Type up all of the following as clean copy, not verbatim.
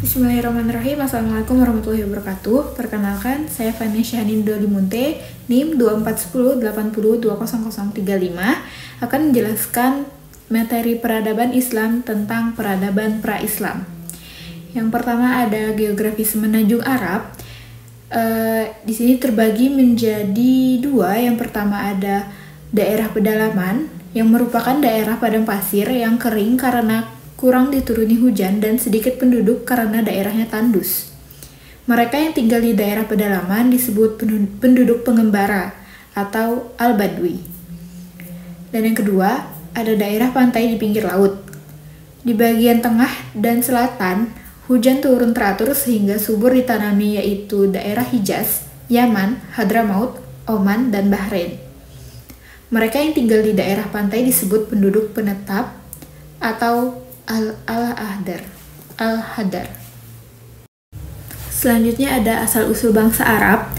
Bismillahirrahmanirrahim. Assalamualaikum warahmatullahi wabarakatuh. Perkenalkan, saya Fania Syahnin Dolimunte, NIM 241080200035, akan menjelaskan materi peradaban Islam tentang peradaban pra-Islam. Yang pertama ada geografi semenanjung Arab. Di sini terbagi menjadi dua. Yang pertama ada daerah pedalaman, yang merupakan daerah padang pasir yang kering karena kurang dituruni hujan dan sedikit penduduk karena daerahnya tandus. Mereka yang tinggal di daerah pedalaman disebut penduduk pengembara atau al-badwi. Dan yang kedua, ada daerah pantai di pinggir laut. Di bagian tengah dan selatan, hujan turun teratur sehingga subur ditanami, yaitu daerah Hijaz, Yaman, Hadramaut, Oman, dan Bahrain. Mereka yang tinggal di daerah pantai disebut penduduk penetap atau al-hadar. Selanjutnya ada asal-usul bangsa Arab.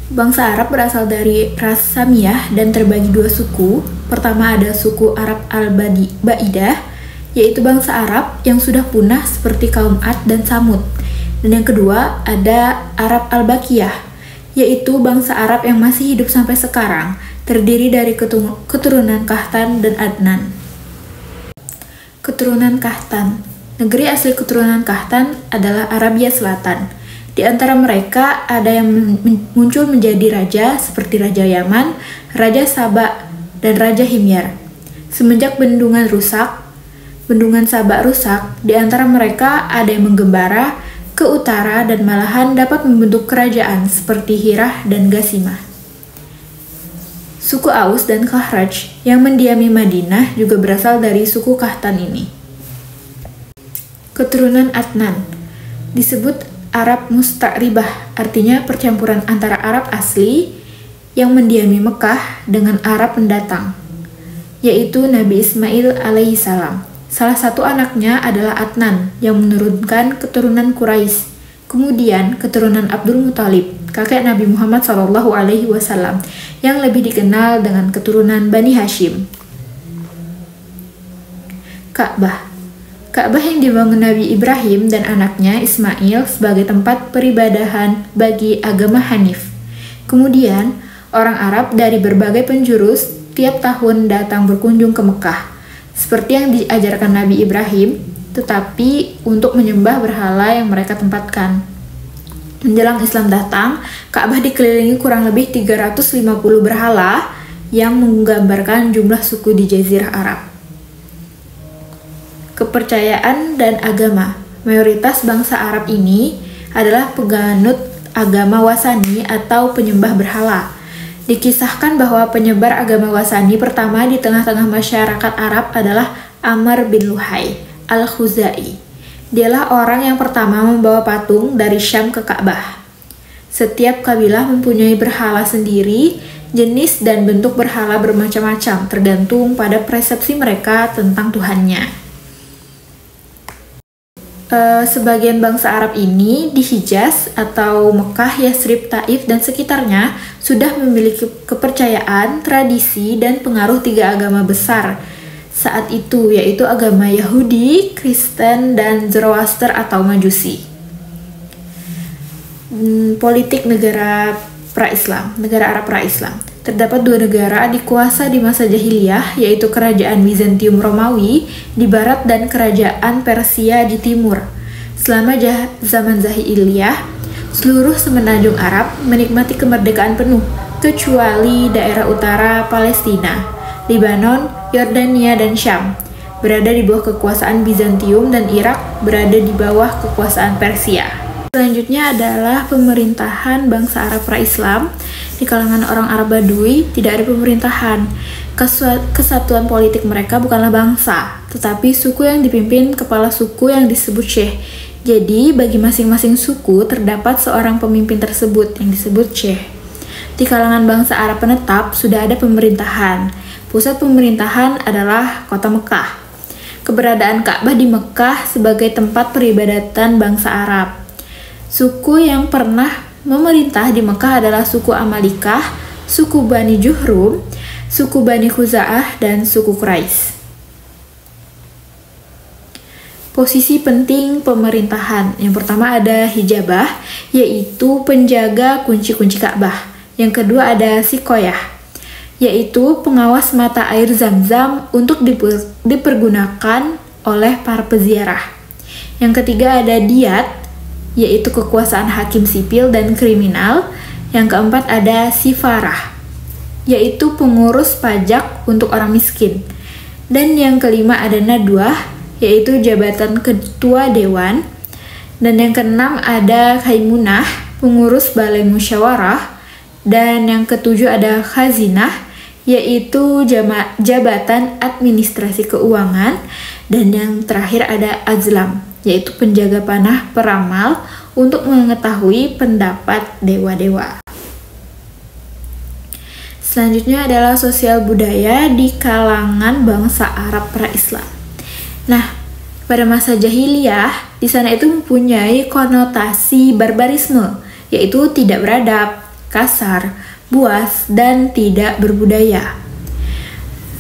Bangsa Arab berasal dari ras Samiyah dan terbagi dua suku. Pertama ada suku Arab al-Baidah, yaitu bangsa Arab yang sudah punah seperti kaum Ad dan Samud. Dan yang kedua ada Arab al-Baqiyah, yaitu bangsa Arab yang masih hidup sampai sekarang, terdiri dari keturunan Kahtan dan Adnan. Keturunan Kahtan. Negeri asli keturunan Kahtan adalah Arabia Selatan. Di antara mereka ada yang muncul menjadi raja seperti Raja Yaman, Raja Saba, dan Raja Himyar. Semenjak bendungan Saba rusak, di antara mereka ada yang menggembara ke utara dan malahan dapat membentuk kerajaan seperti Hirah dan Gasimah. Suku Aus dan Khahraj yang mendiami Madinah juga berasal dari suku Kahtan ini. Keturunan Adnan disebut Arab Musta'ribah, artinya percampuran antara Arab asli yang mendiami Mekah dengan Arab pendatang, yaitu Nabi Ismail alaihissalam. Salah satu anaknya adalah Adnan yang menurunkan keturunan Quraisy, kemudian keturunan Abdul Muthalib, kakek Nabi Muhammad SAW, yang lebih dikenal dengan keturunan Bani Hashim. Ka'bah yang dibangun Nabi Ibrahim dan anaknya Ismail sebagai tempat peribadahan bagi agama Hanif. Kemudian, orang Arab dari berbagai penjuru tiap tahun datang berkunjung ke Mekah, seperti yang diajarkan Nabi Ibrahim, tetapi untuk menyembah berhala yang mereka tempatkan. Menjelang Islam datang, Ka'bah dikelilingi kurang lebih 350 berhala yang menggambarkan jumlah suku di Jazirah Arab. Kepercayaan dan agama. Mayoritas bangsa Arab ini adalah penganut agama Wasani atau penyembah berhala. Dikisahkan bahwa penyebar agama Wasani pertama di tengah-tengah masyarakat Arab adalah Amr bin Luhai al-Khuzai. Dialah orang yang pertama membawa patung dari Syam ke Ka'bah. Setiap kabilah mempunyai berhala sendiri, jenis dan bentuk berhala bermacam-macam, tergantung pada persepsi mereka tentang Tuhannya. Sebagian bangsa Arab ini di Hijaz atau Mekah, Yasrib, Taif, dan sekitarnya sudah memiliki kepercayaan, tradisi, dan pengaruh tiga agama besar saat itu, yaitu agama Yahudi, Kristen, dan Zoroaster atau Majusi. Politik negara pra-Islam, negara Arab pra-Islam. Terdapat dua negara dikuasa di masa jahiliyah, yaitu kerajaan Bizantium Romawi di barat dan kerajaan Persia di timur. Selama zaman jahiliyah, seluruh semenanjung Arab menikmati kemerdekaan penuh, kecuali daerah utara Palestina, Lebanon, Yordania, dan Syam berada di bawah kekuasaan Bizantium, dan Irak berada di bawah kekuasaan Persia. Selanjutnya adalah pemerintahan bangsa Arab pra-Islam. Di kalangan orang Arab Badui tidak ada pemerintahan. Kesatuan politik mereka bukanlah bangsa, tetapi suku yang dipimpin kepala suku yang disebut syekh. Jadi bagi masing-masing suku terdapat seorang pemimpin tersebut yang disebut syekh. Di kalangan bangsa Arab penetap sudah ada pemerintahan. Pusat pemerintahan adalah kota Mekah. Keberadaan Ka'bah di Mekah sebagai tempat peribadatan bangsa Arab. Suku yang pernah memerintah di Mekah adalah suku Amalikah, suku Bani Juhrum, suku Bani Khuza'ah, dan suku Quraisy. posisi penting pemerintahan. Yang pertama ada hijabah, yaitu penjaga kunci-kunci Ka'bah. Yang kedua ada sikoyah, yaitu pengawas mata air Zam-Zam untuk dipergunakan oleh para peziarah. Yang ketiga ada diyat, yaitu kekuasaan hakim sipil dan kriminal. Yang keempat ada sifarah, yaitu pengurus pajak untuk orang miskin. Dan yang kelima ada nadwah, yaitu jabatan ketua dewan. Dan yang keenam ada khaimunah, pengurus balai musyawarah. Dan yang ketujuh ada khazinah, yaitu jabatan administrasi keuangan. Dan yang terakhir ada azlam, yaitu penjaga panah peramal untuk mengetahui pendapat dewa-dewa. Selanjutnya adalah sosial budaya di kalangan bangsa Arab pra-Islam. Nah, pada masa jahiliyah, di sana itu mempunyai konotasi barbarisme, yaitu tidak beradab, kasar, buas, dan tidak berbudaya.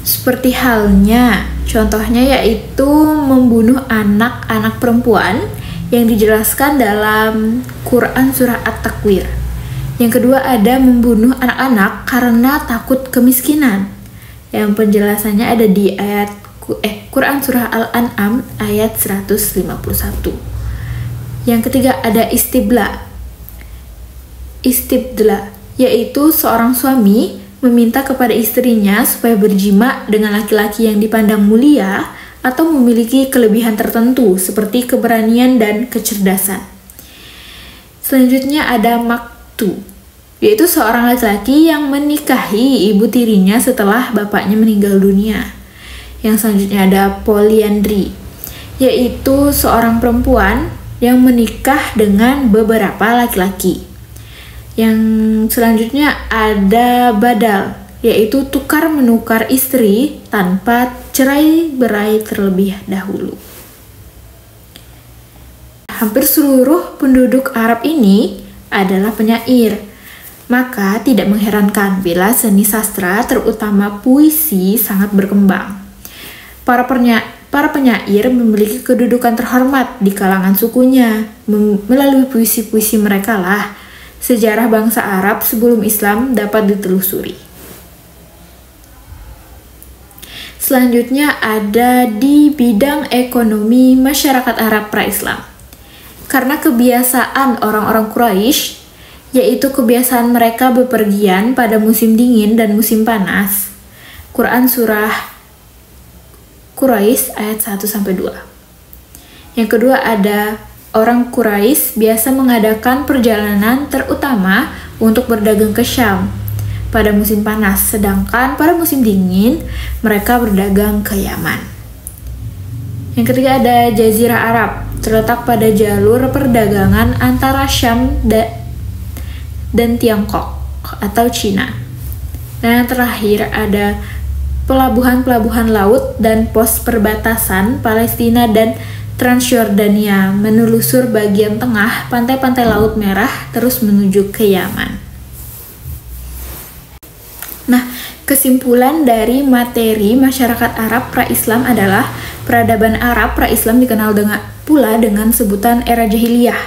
Seperti halnya, contohnya yaitu membunuh anak-anak perempuan yang dijelaskan dalam Quran Surah At-Takwir. Yang kedua ada membunuh anak-anak karena takut kemiskinan. Yang penjelasannya ada di ayat Quran Surah Al-An'am ayat 151. Yang ketiga ada istibla, yaitu seorang suami meminta kepada istrinya supaya berjima dengan laki-laki yang dipandang mulia atau memiliki kelebihan tertentu seperti keberanian dan kecerdasan. Selanjutnya ada maktu, yaitu seorang laki-laki yang menikahi ibu tirinya setelah bapaknya meninggal dunia. Yang selanjutnya ada poliandri, yaitu seorang perempuan yang menikah dengan beberapa laki-laki. Yang selanjutnya ada badal, yaitu tukar-menukar istri tanpa cerai-berai terlebih dahulu. Hampir seluruh penduduk Arab ini adalah penyair. Maka tidak mengherankan bila seni sastra, terutama puisi, sangat berkembang. Para penyair memiliki kedudukan terhormat di kalangan sukunya. Melalui puisi-puisi mereka lah sejarah bangsa Arab sebelum Islam dapat ditelusuri. Selanjutnya ada di bidang ekonomi masyarakat Arab pra-Islam. Karena kebiasaan orang-orang Quraisy, yaitu kebiasaan mereka bepergian pada musim dingin dan musim panas. Quran Surah Quraisy ayat 1-2. Yang kedua ada orang Quraisy biasa mengadakan perjalanan terutama untuk berdagang ke Syam pada musim panas, sedangkan pada musim dingin mereka berdagang ke Yaman. Yang ketiga ada Jazirah Arab, terletak pada jalur perdagangan antara Syam dan Tiongkok atau Cina. Dan yang terakhir ada pelabuhan-pelabuhan laut dan pos perbatasan Palestina dan Transjordania menelusur bagian tengah pantai-pantai Laut Merah terus menuju ke Yaman. Nah, kesimpulan dari materi masyarakat Arab pra-Islam adalah peradaban Arab pra-Islam dikenal pula dengan sebutan era jahiliyah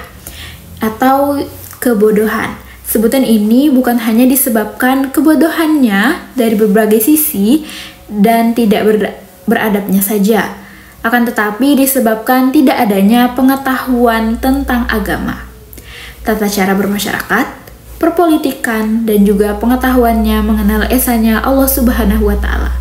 atau kebodohan. Sebutan ini bukan hanya disebabkan kebodohannya dari berbagai sisi dan tidak beradabnya saja, akan tetapi disebabkan tidak adanya pengetahuan tentang agama, tata cara bermasyarakat, perpolitikan, dan juga pengetahuannya mengenal esanya Allah Subhanahu wa Ta'ala.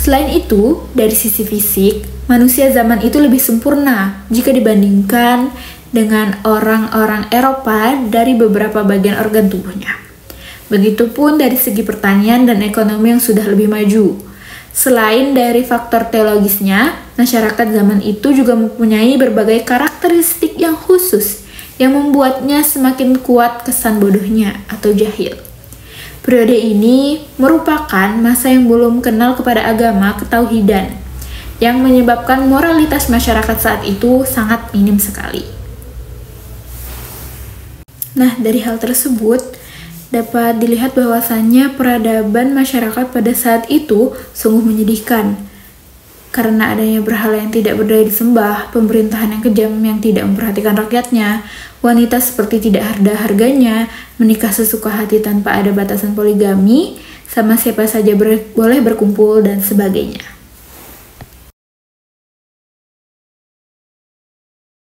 Selain itu, dari sisi fisik, manusia zaman itu lebih sempurna jika dibandingkan dengan orang-orang Eropa dari beberapa bagian organ tubuhnya. Begitupun dari segi pertanian dan ekonomi yang sudah lebih maju. Selain dari faktor teologisnya, masyarakat zaman itu juga mempunyai berbagai karakteristik yang khusus yang membuatnya semakin kuat kesan bodohnya atau jahil. Periode ini merupakan masa yang belum kenal kepada agama ketauhidan, yang menyebabkan moralitas masyarakat saat itu sangat minim sekali. Nah, dari hal tersebut dapat dilihat bahwasannya peradaban masyarakat pada saat itu sungguh menyedihkan. Karena adanya berhala yang tidak berdaya disembah, pemerintahan yang kejam yang tidak memperhatikan rakyatnya, wanita seperti tidak ada harganya, menikah sesuka hati tanpa ada batasan poligami, sama siapa saja boleh berkumpul, dan sebagainya.